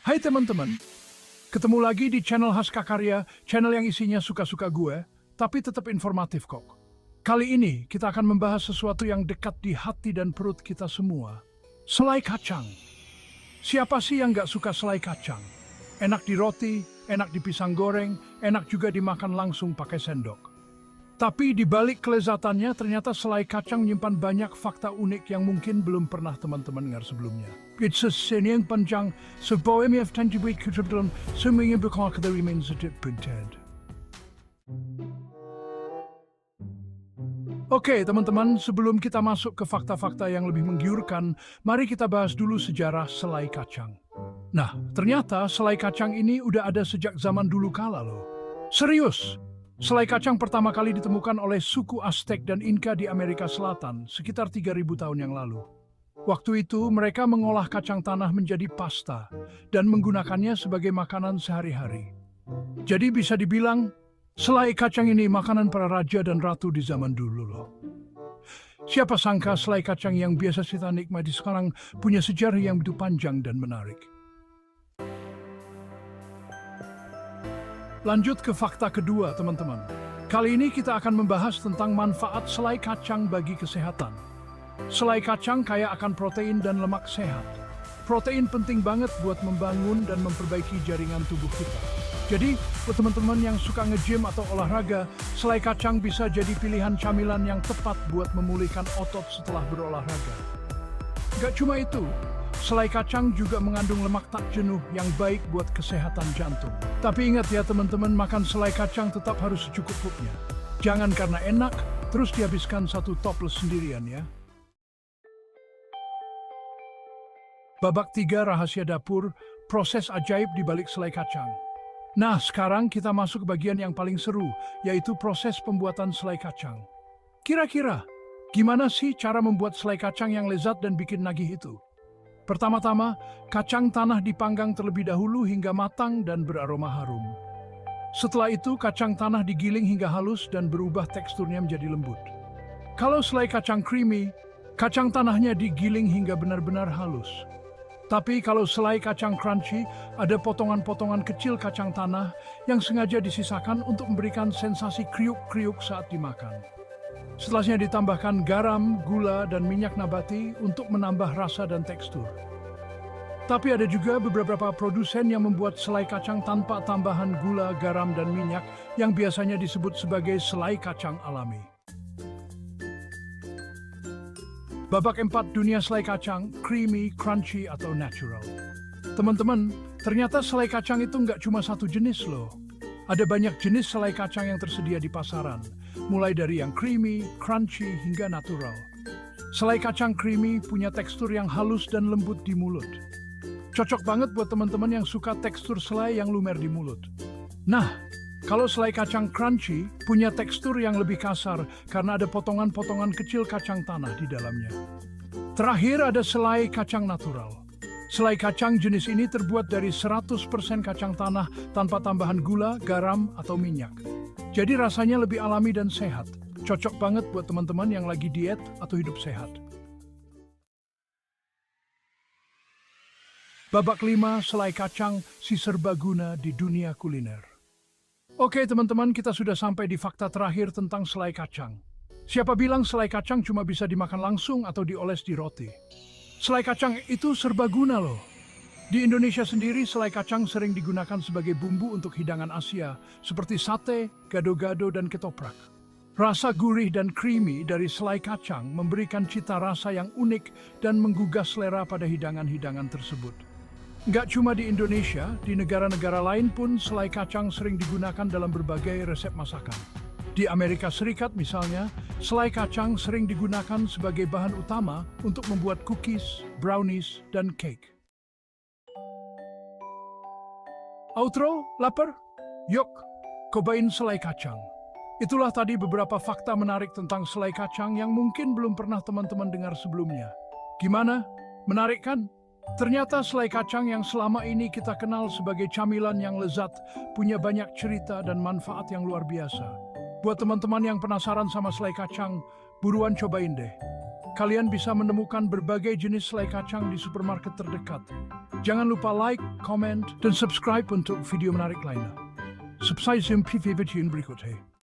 Hai teman-teman, ketemu lagi di channel Haska Karya, channel yang isinya suka-suka gue, tapi tetap informatif kok. Kali ini kita akan membahas sesuatu yang dekat di hati dan perut kita semua. Selai kacang. Siapa sih yang gak suka selai kacang? Enak di roti, enak di pisang goreng, enak juga dimakan langsung pakai sendok. Tapi di balik kelezatannya ternyata selai kacang menyimpan banyak fakta unik yang mungkin belum pernah teman-teman dengar sebelumnya. It's a yang panjang, sebuah yang tangible dalam semuanya berkala dari menjadi pented. Oke teman-teman, sebelum kita masuk ke fakta-fakta yang lebih menggiurkan, mari kita bahas dulu sejarah selai kacang. Nah, ternyata selai kacang ini udah ada sejak zaman dulu kala loh. Serius! Selai kacang pertama kali ditemukan oleh suku Aztec dan Inca di Amerika Selatan sekitar 3.000 tahun yang lalu. Waktu itu mereka mengolah kacang tanah menjadi pasta dan menggunakannya sebagai makanan sehari-hari. Jadi bisa dibilang, selai kacang ini makanan para raja dan ratu di zaman dulu loh. Siapa sangka selai kacang yang biasa kita nikmati sekarang punya sejarah yang begitu panjang dan menarik. Lanjut ke fakta kedua, teman-teman. Kali ini kita akan membahas tentang manfaat selai kacang bagi kesehatan. Selai kacang kaya akan protein dan lemak sehat. Protein penting banget buat membangun dan memperbaiki jaringan tubuh kita. Jadi, buat teman-teman yang suka nge-gym atau olahraga, selai kacang bisa jadi pilihan camilan yang tepat buat memulihkan otot setelah berolahraga. Gak cuma itu, selai kacang juga mengandung lemak tak jenuh yang baik buat kesehatan jantung. Tapi ingat ya teman-teman, makan selai kacang tetap harus secukupnya. Jangan karena enak, terus dihabiskan satu toples sendirian ya. Babak 3 rahasia dapur, proses ajaib di balik selai kacang. Nah, sekarang kita masuk ke bagian yang paling seru, yaitu proses pembuatan selai kacang. Kira-kira, gimana sih cara membuat selai kacang yang lezat dan bikin nagih itu? Pertama-tama, kacang tanah dipanggang terlebih dahulu hingga matang dan beraroma harum. Setelah itu, kacang tanah digiling hingga halus dan berubah teksturnya menjadi lembut. Kalau selai kacang creamy, kacang tanahnya digiling hingga benar-benar halus. Tapi kalau selai kacang crunchy, ada potongan-potongan kecil kacang tanah yang sengaja disisakan untuk memberikan sensasi kriuk-kriuk saat dimakan. Setelahnya ditambahkan garam, gula, dan minyak nabati untuk menambah rasa dan tekstur. Tapi ada juga beberapa produsen yang membuat selai kacang tanpa tambahan gula, garam, dan minyak yang biasanya disebut sebagai selai kacang alami. Babak 4 dunia selai kacang, creamy, crunchy, atau natural. Teman-teman, ternyata selai kacang itu nggak cuma satu jenis loh. Ada banyak jenis selai kacang yang tersedia di pasaran, mulai dari yang creamy, crunchy, hingga natural. Selai kacang creamy punya tekstur yang halus dan lembut di mulut. Cocok banget buat teman-teman yang suka tekstur selai yang lumer di mulut. Nah, kalau selai kacang crunchy punya tekstur yang lebih kasar karena ada potongan-potongan kecil kacang tanah di dalamnya. Terakhir ada selai kacang natural. Selai kacang jenis ini terbuat dari 100% kacang tanah tanpa tambahan gula, garam, atau minyak. Jadi rasanya lebih alami dan sehat. Cocok banget buat teman-teman yang lagi diet atau hidup sehat. Babak 5, selai kacang si serbaguna di dunia kuliner. Oke teman-teman, kita sudah sampai di fakta terakhir tentang selai kacang. Siapa bilang selai kacang cuma bisa dimakan langsung atau dioles di roti? Selai kacang itu serbaguna loh. Di Indonesia sendiri, selai kacang sering digunakan sebagai bumbu untuk hidangan Asia, seperti sate, gado-gado, dan ketoprak. Rasa gurih dan creamy dari selai kacang memberikan cita rasa yang unik dan menggugah selera pada hidangan-hidangan tersebut. Nggak cuma di Indonesia, di negara-negara lain pun selai kacang sering digunakan dalam berbagai resep masakan. Di Amerika Serikat misalnya, selai kacang sering digunakan sebagai bahan utama untuk membuat cookies, brownies, dan cake. Outro, lapar? Yuk, cobain selai kacang. Itulah tadi beberapa fakta menarik tentang selai kacang yang mungkin belum pernah teman-teman dengar sebelumnya. Gimana? Menarik kan? Ternyata selai kacang yang selama ini kita kenal sebagai camilan yang lezat punya banyak cerita dan manfaat yang luar biasa. Buat teman-teman yang penasaran sama selai kacang, buruan cobain deh. Kalian bisa menemukan berbagai jenis selai kacang di supermarket terdekat. Jangan lupa like, comment, dan subscribe untuk video menarik lainnya. Sampai jumpa di video berikutnya.